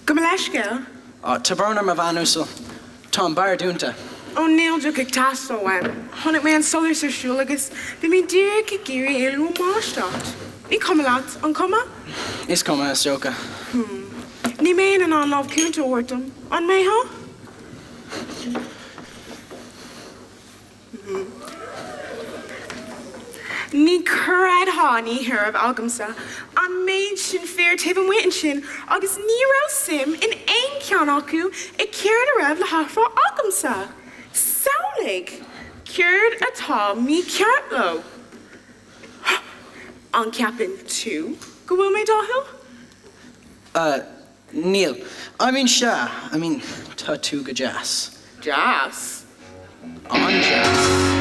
Coláiste Ghlór. Taberna ma vanusel. Tom bar dunta. Ó néil jo go tastal wein. Honnig mé an solar sa siúlagus, bí mé dúr go géirí éú máisteat. Ní cumlaat an cuma? Is coma stroka. Ní mé an láh cúnta ortam. An mé ha? Ní curad há ní hirab agamsa. An méid sin fér tibh waitin sin agus ní rá sim in ein cean acu I céird a raibh le hafrá agamsa. Saolig. Céird atá mí ceartlo. An ceapin tú. Go bhfuil mé dáthil? Neil. I mean, ta tu ga jazz. Jazz. On jazz.